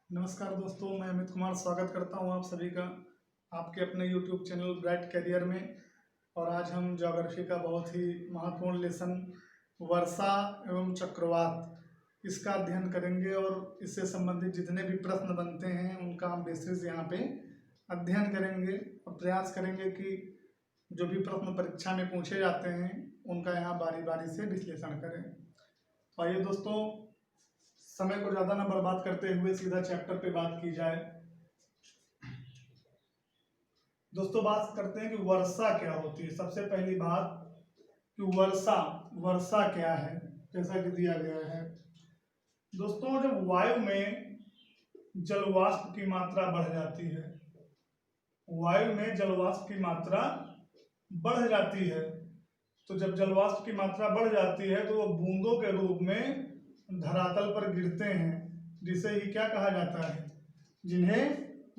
नमस्कार दोस्तों, मैं अमित कुमार स्वागत करता हूं आप सभी का आपके अपने YouTube चैनल ब्राइट कैरियर में। और आज हम ज्योग्राफी का बहुत ही महत्वपूर्ण लेसन वर्षा एवं चक्रवात इसका अध्ययन करेंगे और इससे संबंधित जितने भी प्रश्न बनते हैं उनका हम बेसिस यहाँ पे अध्ययन करेंगे और प्रयास करेंगे कि जो भी प्रश्न परीक्षा में पूछे जाते हैं उनका यहाँ बारी बारी से विश्लेषण करें। तो आइए दोस्तों, समय को ज़्यादा न बर्बाद करते हुए सीधा चैप्टर पे बात की जाए। दोस्तों, बात करते हैं कि वर्षा क्या होती है। सबसे पहली बात कि वर्षा क्या है, जैसा कि दिया गया है। दोस्तों, जब वायु में जलवाष्प की मात्रा बढ़ जाती है, वायु में जलवाष्प की मात्रा बढ़ जाती है, तो जब जलवाष्प की मात्रा बढ़ जाती है तो वो बूंदों के रूप में धरातल पर गिरते हैं, जिसे ही क्या कहा जाता है, जिन्हें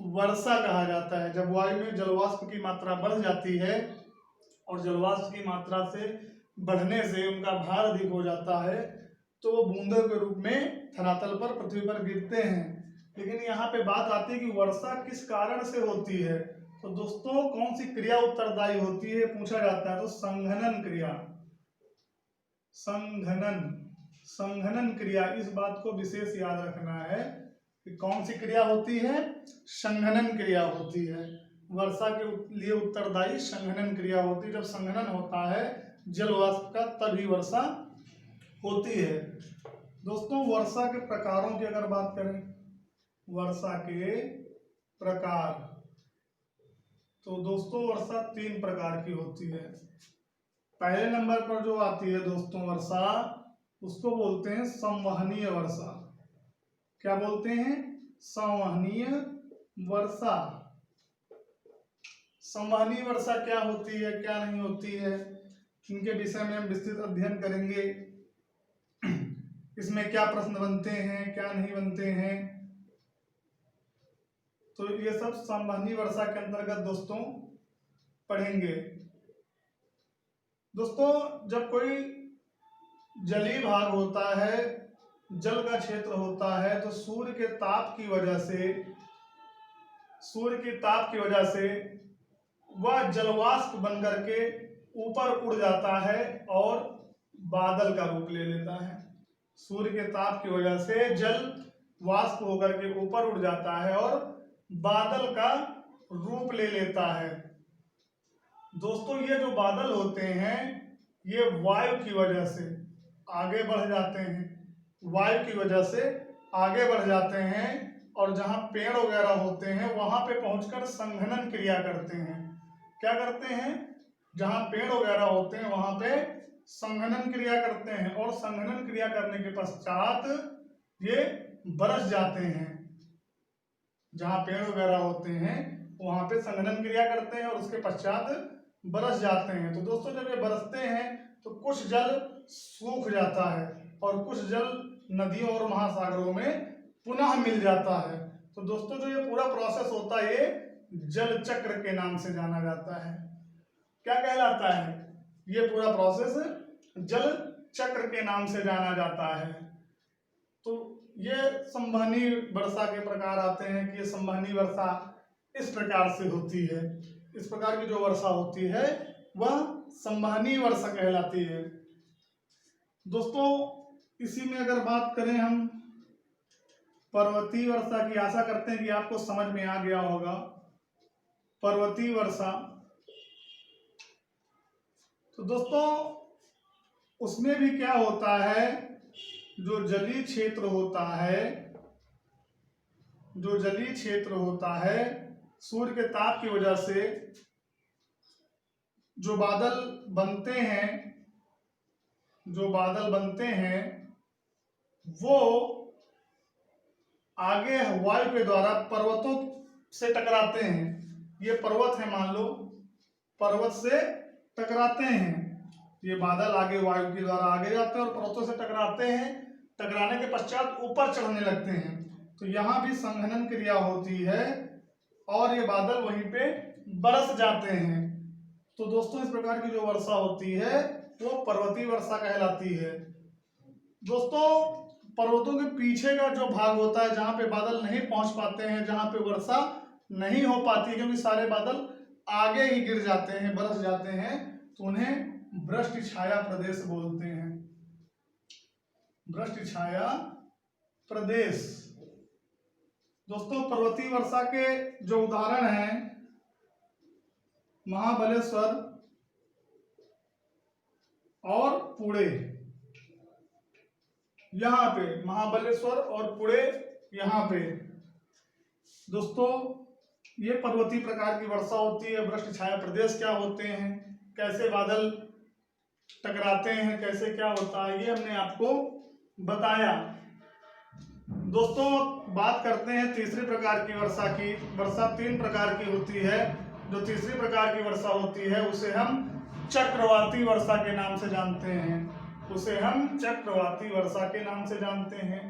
वर्षा कहा जाता है। जब वायु में जलवाष्प की मात्रा बढ़ जाती है और जलवाष्प की मात्रा से बढ़ने से उनका भार अधिक हो जाता है तो वो बूंदों के रूप में धरातल पर, पृथ्वी पर गिरते हैं। लेकिन यहाँ पे बात आती है कि वर्षा किस कारण से होती है। तो दोस्तों, कौन सी क्रिया उत्तरदायी होती है पूछा जाता है, तो संघनन क्रिया। संघनन क्रिया, इस बात को विशेष याद रखना है कि कौन सी क्रिया होती है, संघनन क्रिया होती है। वर्षा के लिए उत्तरदायी संघनन क्रिया होती है। जब संघनन होता है जलवाष्प का तभी वर्षा होती है। दोस्तों, वर्षा के प्रकारों की अगर बात करें, वर्षा के प्रकार, तो दोस्तों वर्षा 3 प्रकार की होती है। पहले नंबर पर जो आती है दोस्तों वर्षा, उसको बोलते हैं संवहनीय वर्षा। क्या बोलते हैं? संवहनीय वर्षा। संवहनीय वर्षा क्या होती है, क्या नहीं होती है, इनके विषय में हम विस्तृत अध्ययन करेंगे। इसमें क्या प्रश्न बनते हैं, क्या नहीं बनते हैं, तो ये सब संवहनीय वर्षा के अंतर्गत दोस्तों पढ़ेंगे। दोस्तों, जब कोई जलीय भाग होता है, जल का क्षेत्र होता है, तो सूर्य के ताप की वजह से वह जलवाष्प बन करके ऊपर उड़ जाता है और बादल का रूप ले लेता है। सूर्य के ताप की वजह से जल वाष्प होकर के ऊपर उड़ जाता है और बादल का रूप ले लेता है। दोस्तों, ये जो बादल होते हैं ये वायु की वजह से आगे बढ़ जाते हैं, वायु की वजह से आगे बढ़ जाते हैं और जहां पेड़ वगैरह होते हैं वहां पे पहुंचकर संघनन क्रिया करते हैं। क्या करते हैं? जहां पेड़ वगैरह होते हैं वहां पे संघनन क्रिया करते हैं और संघनन क्रिया करने के पश्चात ये बरस जाते हैं। जहां पेड़ वगैरह होते हैं वहां पे संघनन क्रिया करते हैं और उसके पश्चात बरस जाते हैं। तो दोस्तों, जब ये बरसते हैं तो कुछ जल सूख जाता है और कुछ जल नदियों और महासागरों में पुनः मिल जाता है। तो दोस्तों, जो ये पूरा प्रोसेस होता है ये जल चक्र के नाम से जाना जाता है। क्या कहलाता है? ये पूरा प्रोसेस जल चक्र के नाम से जाना जाता है। तो ये संवहनीय वर्षा के प्रकार आते हैं कि ये संवहनीय वर्षा इस प्रकार से होती है। इस प्रकार की जो वर्षा होती है वह संवहनीय वर्षा कहलाती है। दोस्तों, इसी में अगर बात करें हम पर्वतीय वर्षा की, आशा करते हैं कि आपको समझ में आ गया होगा। पर्वतीय वर्षा, तो दोस्तों उसमें भी क्या होता है, जो जलीय क्षेत्र होता है, सूर्य के ताप की वजह से जो बादल बनते हैं वो आगे वायु के द्वारा पर्वतों से टकराते हैं। ये पर्वत है, मान लो पर्वत से टकराते हैं। ये बादल आगे वायु के द्वारा आगे जाते हैं और पर्वतों से टकराते हैं। टकराने के पश्चात ऊपर चढ़ने लगते हैं। तो यहाँ भी संघनन क्रिया होती है और ये बादल वहीं पे बरस जाते हैं। तो दोस्तों, इस प्रकार की जो वर्षा होती है वो पर्वतीय वर्षा कहलाती है। दोस्तों, पर्वतों के पीछे का जो भाग होता है, जहां पे बादल नहीं पहुंच पाते हैं, जहां पे वर्षा नहीं हो पाती, क्योंकि सारे बादल आगे ही गिर जाते हैं, बरस जाते हैं, तो उन्हें वृष्टि छाया प्रदेश बोलते हैं। वृष्टि छाया प्रदेश। दोस्तों, पर्वतीय वर्षा के जो उदाहरण हैं, महाबलेश्वर और पुणे, यहाँ पे महाबलेश्वर और पुणे, यहाँ पे दोस्तों ये पर्वतीय प्रकार की वर्षा होती है। वृष्टि छाया प्रदेश क्या होते हैं, कैसे बादल टकराते हैं, कैसे क्या होता है, ये हमने आपको बताया। दोस्तों, बात करते हैं तीसरी प्रकार की वर्षा की। वर्षा 3 प्रकार की होती है। जो तीसरी प्रकार की वर्षा होती है उसे हम चक्रवाती वर्षा के नाम से जानते हैं। उसे हम चक्रवाती वर्षा के नाम से जानते हैं।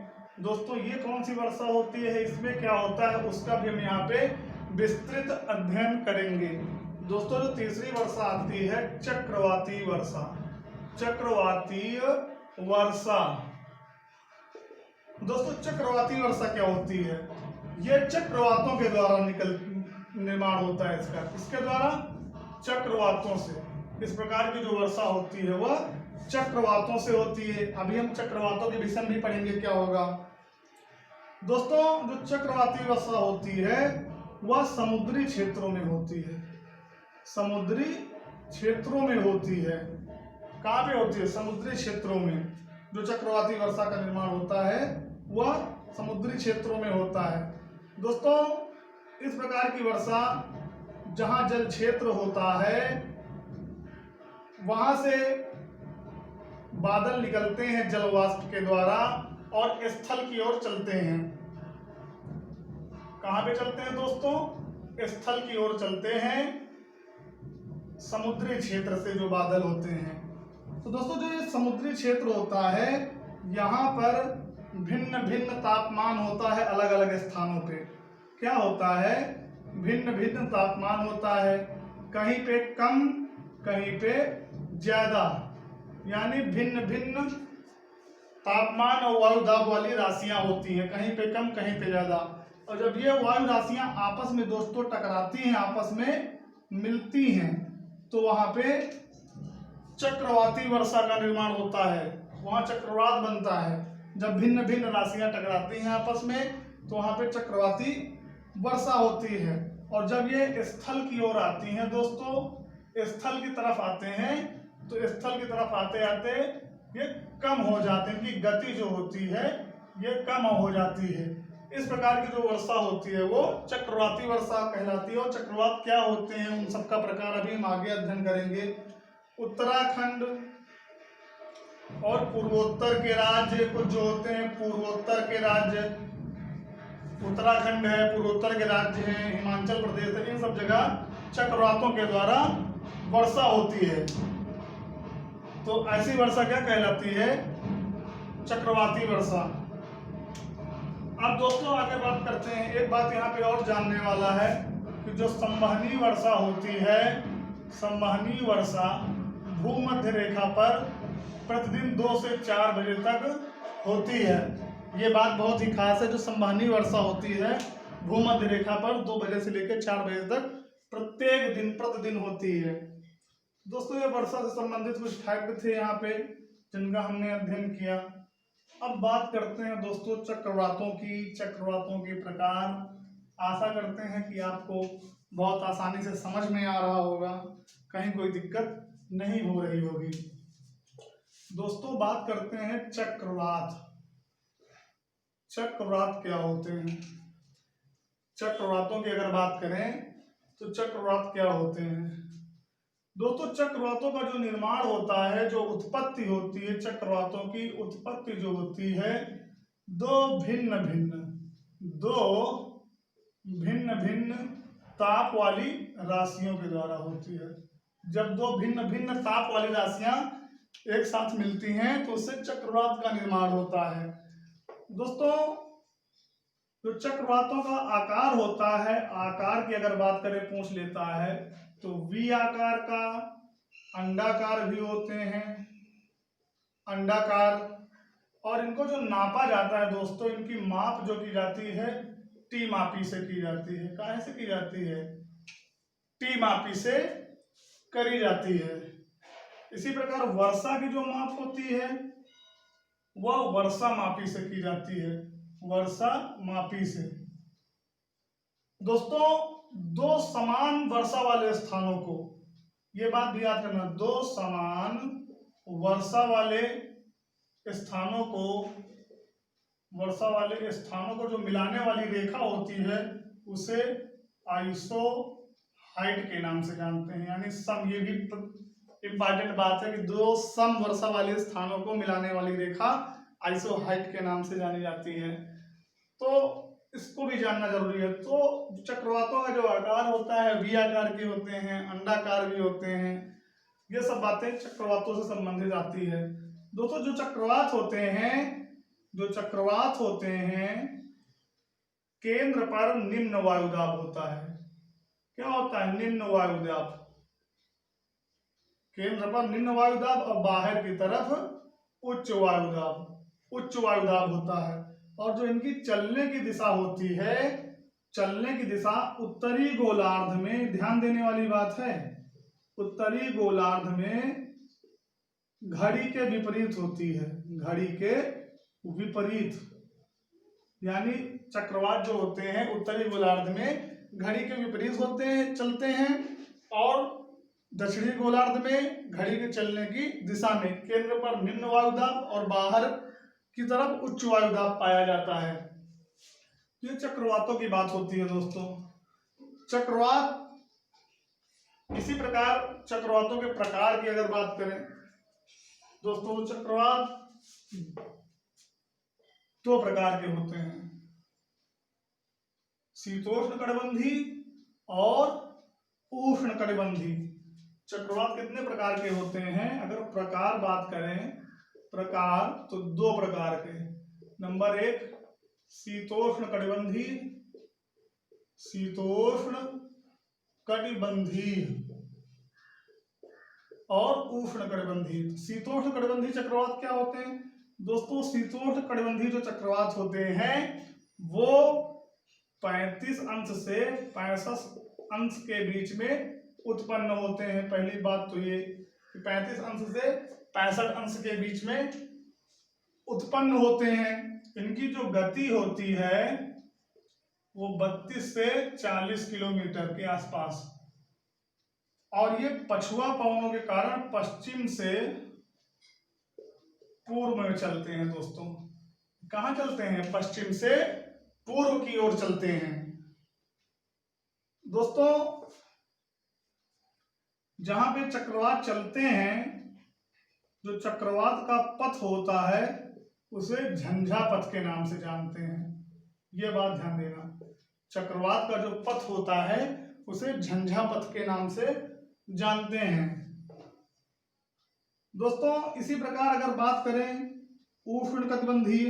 दोस्तों, ये कौन सी वर्षा होती है, इसमें क्या होता है, उसका भी हम यहाँ पे विस्तृत अध्ययन करेंगे। दोस्तों, जो तीसरी वर्षा आती है चक्रवाती वर्षा। चक्रवाती वर्षा। दोस्तों, चक्रवाती वर्षा क्या होती है? यह चक्रवातों के द्वारा निर्माण होता है इसका। इसके द्वारा चक्रवातों से इस प्रकार की जो वर्षा होती है वह चक्रवातों से होती है। अभी हम चक्रवातों के विषय भी पढ़ेंगे क्या होगा। दोस्तों, जो चक्रवाती वर्षा होती है वह समुद्री क्षेत्रों में होती है। समुद्री क्षेत्रों में होती है। कहाँ पे होती है? समुद्री क्षेत्रों में। जो चक्रवाती वर्षा का निर्माण होता है वह समुद्री क्षेत्रों में होता है। दोस्तों, इस प्रकार की वर्षा जहाँ जल क्षेत्र होता है वहां से बादल निकलते हैं जल वाष्प के द्वारा और स्थल की ओर चलते हैं। कहां पे चलते हैं दोस्तों? स्थल की ओर चलते हैं, समुद्री क्षेत्र से जो बादल होते हैं। तो दोस्तों, जो ये समुद्री क्षेत्र होता है यहाँ पर भिन्न भिन्न तापमान होता है अलग अलग स्थानों पे। क्या होता है? भिन्न भिन्न तापमान होता है। कहीं पे कम, कहीं पे ज्यादा, यानी भिन्न भिन्न तापमान और वायु दाब वाली राशियां होती हैं। कहीं पे कम, कहीं पे ज्यादा। और जब ये वायु राशियां आपस में दोस्तों टकराती हैं, आपस में मिलती हैं, तो वहां पे चक्रवाती वर्षा का निर्माण होता है। वहां चक्रवात बनता है। जब भिन्न भिन्न राशियां टकराती हैं आपस में, तो वहां पे चक्रवाती वर्षा होती है। और जब ये स्थल की ओर आती हैं दोस्तों, स्थल की तरफ आते हैं, तो स्थल की तरफ आते आते ये कम हो जाते हैं। इनकी गति जो होती है ये कम हो जाती है। इस प्रकार की जो वर्षा होती है वो चक्रवाती वर्षा कहलाती है। और चक्रवात क्या होते हैं, उन सबका प्रकार अभी हम आगे अध्ययन करेंगे। उत्तराखंड और पूर्वोत्तर के राज्य कुछ जो होते हैं, पूर्वोत्तर के राज्य, उत्तराखंड है, पूर्वोत्तर के राज्य हैं, हिमाचल प्रदेश है, इन सब जगह चक्रवातों के द्वारा वर्षा होती है। तो ऐसी वर्षा क्या कहलाती है? चक्रवाती वर्षा। अब दोस्तों आगे बात करते हैं। एक बात यहाँ पे और जानने वाला है कि जो संवहनी वर्षा होती है, संवहनी वर्षा भूमध्य रेखा पर प्रतिदिन 2 से 4 बजे तक होती है। ये बात बहुत ही खास है। जो संवहनी वर्षा होती है भूमध्य रेखा पर 2 बजे से लेकर 4 बजे तक प्रत्येक दिन प्रतिदिन होती है। दोस्तों, ये वर्षा से संबंधित कुछ फैक्ट थे यहाँ पे जिनका हमने अध्ययन किया। अब बात करते हैं दोस्तों चक्रवातों की, चक्रवातों के प्रकार। आशा करते हैं कि आपको बहुत आसानी से समझ में आ रहा होगा, कहीं कोई दिक्कत नहीं हो रही होगी। दोस्तों, बात करते हैं चक्रवात। चक्रवात क्या होते हैं? चक्रवातों की अगर बात करें तो चक्रवात क्या होते हैं? दोस्तों, चक्रवातों का जो निर्माण होता है, जो उत्पत्ति होती है, चक्रवातों की उत्पत्ति जो होती है दो भिन्न भिन्न ताप वाली राशियों के द्वारा होती है। जब 2 भिन्न भिन्न ताप वाली राशियां एक साथ मिलती हैं तो उससे चक्रवात का निर्माण होता है। दोस्तों, जो चक्रवातों का आकार होता है, आकार की अगर बात करें पूछ लेता है तो वी आकार का, अंडाकार भी होते हैं, अंडाकार, और इनको जो नापा जाता है दोस्तों, इनकी माप जो की जाती है टी मापी से की जाती है। काहे से की जाती है? टी मापी से करी जाती है। इसी प्रकार वर्षा की जो माप होती है वह वर्षा मापी से की जाती है, वर्षा मापी से। दोस्तों, दो समान वर्षा वाले स्थानों को, ये बात भी याद करना, दो समान वर्षा वाले स्थानों को, वर्षा वाले स्थानों को जो मिलाने वाली रेखा होती है उसे आइसो हाइट के नाम से जानते हैं। यानी सम, ये भी इंपॉर्टेंट बात है कि दो सम वर्षा वाले स्थानों को मिलाने वाली रेखा आइसो हाइट के नाम से जानी जाती है। तो इसको भी जानना जरूरी है। तो चक्रवातों का जो आकार होता है वी आकार के होते हैं, अंडाकार भी होते हैं, ये सब बातें चक्रवातों से संबंधित आती है। दोस्तों, जो चक्रवात होते हैं केंद्र पर निम्न वायुदाब होता है। क्या होता है? निम्न वायुदाब। केंद्र पर निम्न वायुदाब और बाहर की तरफ उच्च वायुदाब होता है। और जो इनकी चलने की दिशा होती है, चलने की दिशा उत्तरी गोलार्ध में, ध्यान देने वाली बात है, उत्तरी गोलार्ध में घड़ी के विपरीत होती है, घड़ी के विपरीत। यानी चक्रवात जो होते हैं उत्तरी गोलार्ध में घड़ी के विपरीत होते हैं, चलते हैं, और दक्षिणी गोलार्ध में घड़ी के चलने की दिशा में केंद्र पर निम्न वायुदाब और बाहर की तरफ उच्च वायुदाब पाया जाता है। ये चक्रवातों की बात होती है दोस्तों। चक्रवात, इसी प्रकार चक्रवातों के प्रकार की अगर बात करें दोस्तों, चक्रवात दो प्रकार के होते हैं, शीतोष्ण कटिबंधी और उष्ण कटिबंधी। चक्रवात कितने प्रकार के होते हैं? अगर प्रकार बात करें, प्रकार, तो दो प्रकार के। नंबर एक, शीतोष्ण कटिबंधी, शीतोष्ण कटिबंधी और उष्ण कटिबंधी। शीतोष्ण कटिबंधी चक्रवात क्या होते हैं दोस्तों? शीतोष्ण कटिबंधी जो चक्रवात होते हैं वो 35 अंश से 65 अंश के बीच में उत्पन्न होते हैं। पहली बात तो ये 35 अंश से 65 अंश के बीच में उत्पन्न होते हैं। इनकी जो गति होती है वो 32 से 40 किलोमीटर के आसपास, और ये पछुआ पवनों के कारण पश्चिम से पूर्व में चलते हैं दोस्तों। कहाँ चलते हैं? पश्चिम से पूर्व की ओर चलते हैं। दोस्तों, जहां पे चक्रवात चलते हैं, जो चक्रवात का पथ होता है उसे झंझा पथ के नाम से जानते हैं। ये बात ध्यान देना, चक्रवात का जो पथ होता है उसे झंझा पथ के नाम से जानते हैं। दोस्तों, इसी प्रकार अगर बात करें उष्ण कटिबंधी,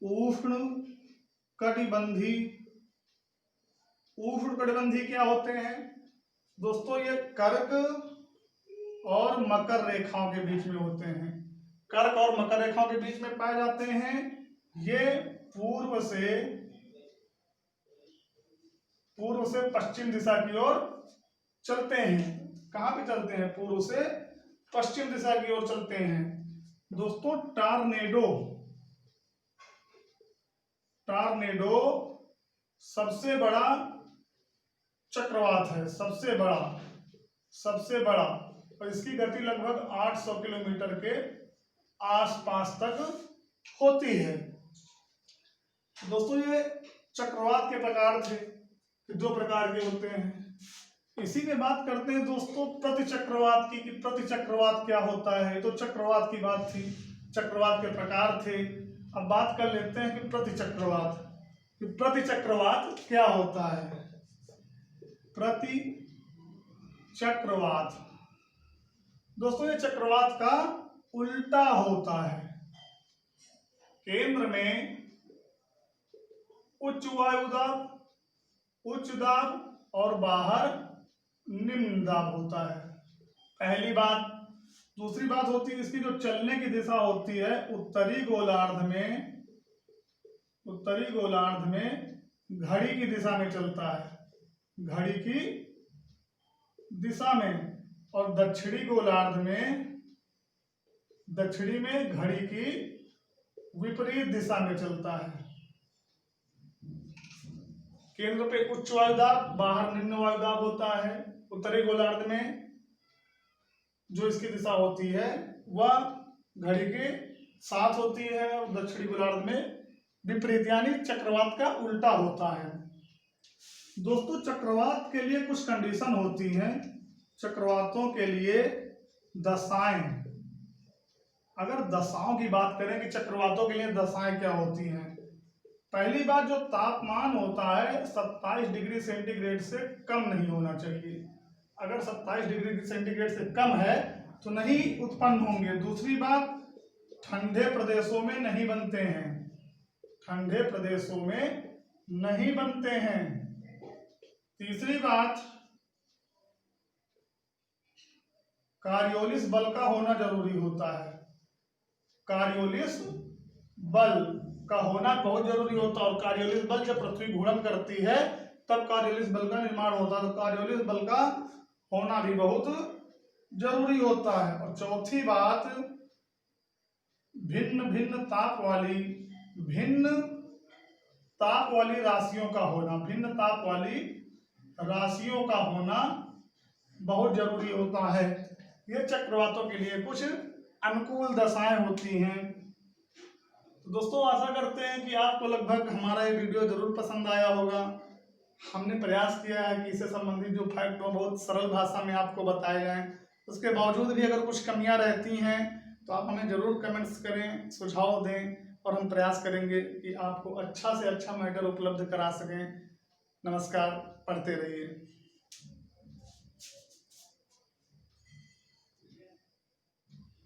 उष्ण कटिबंधी, उष्ण कटिबंधी क्या होते हैं दोस्तों? ये कर्क और मकर रेखाओं के बीच में होते हैं, कर्क और मकर रेखाओं के बीच में पाए जाते हैं। ये पूर्व से पश्चिम दिशा की ओर चलते हैं। कहां पे चलते हैं? पूर्व से पश्चिम दिशा की ओर चलते हैं। दोस्तों, टॉर्नेडो सबसे बड़ा चक्रवात है, सबसे बड़ा, और इसकी गति लगभग 800 किलोमीटर के आसपास तक होती है। दोस्तों, ये चक्रवात के प्रकार थे, दो प्रकार के होते हैं। इसी में बात करते हैं दोस्तों प्रतिचक्रवात की, कि प्रतिचक्रवात क्या होता है। तो चक्रवात की बात थी, चक्रवात के प्रकार थे। अब बात कर लेते हैं कि प्रतिचक्रवात क्या होता है। प्रतिचक्रवात दोस्तों, ये चक्रवात का उल्टा होता है। केंद्र में उच्च वायुदाब, उच्च दाब और बाहर निम्न दाब होता है। पहली बात, दूसरी बात होती है इसकी जो चलने की दिशा होती है, उत्तरी गोलार्ध में घड़ी की दिशा में चलता है, घड़ी की दिशा में, और दक्षिणी में घड़ी की विपरीत दिशा में चलता है। केंद्र पे उच्च वायुदाब, बाहर निम्न वायुदाब होता है। उत्तरी गोलार्ध में जो इसकी दिशा होती है वह घड़ी के साथ होती है, और दक्षिणी गोलार्ध में विपरीत यानी चक्रवात का उल्टा होता है। दोस्तों चक्रवात के लिए कुछ कंडीशन होती हैं। चक्रवातों के लिए दशाएं, अगर दशाओं की बात करें कि चक्रवातों के लिए दशाएं क्या होती हैं, पहली बात जो तापमान होता है 27 डिग्री सेंटीग्रेड से कम नहीं होना चाहिए। अगर 27 डिग्री सेंटीग्रेड से कम है तो नहीं उत्पन्न होंगे। दूसरी बात, ठंडे प्रदेशों में नहीं बनते हैं, ठंडे प्रदेशों में नहीं बनते हैं। तीसरी बात, कॉरियोलिस बल का होना जरूरी होता है, कॉरियोलिस बल का होना बहुत जरूरी होता है। और कॉरियोलिस बल जब पृथ्वी घूर्णन करती है तब कॉरियोलिस बल का निर्माण होता है, तो कॉरियोलिस बल का होना भी बहुत जरूरी होता है। और चौथी बात, भिन्न भिन्न ताप वाली राशियों का होना, भिन्न ताप वाली राशियों का होना बहुत जरूरी होता है। ये चक्रवातों के लिए कुछ अनुकूल दशाएं होती हैं। तो दोस्तों आशा करते हैं कि आपको लगभग हमारा ये वीडियो जरूर पसंद आया होगा। हमने प्रयास किया है कि इससे संबंधित जो फैक्ट हो बहुत सरल भाषा में आपको बताए जाएं। उसके बावजूद भी अगर कुछ कमियां रहती हैं तो आप हमें जरूर कमेंट्स करें, सुझाव दें, और हम प्रयास करेंगे कि आपको अच्छा से अच्छा मैटर उपलब्ध करा सकें। नमस्कार, पढ़ते रहिए।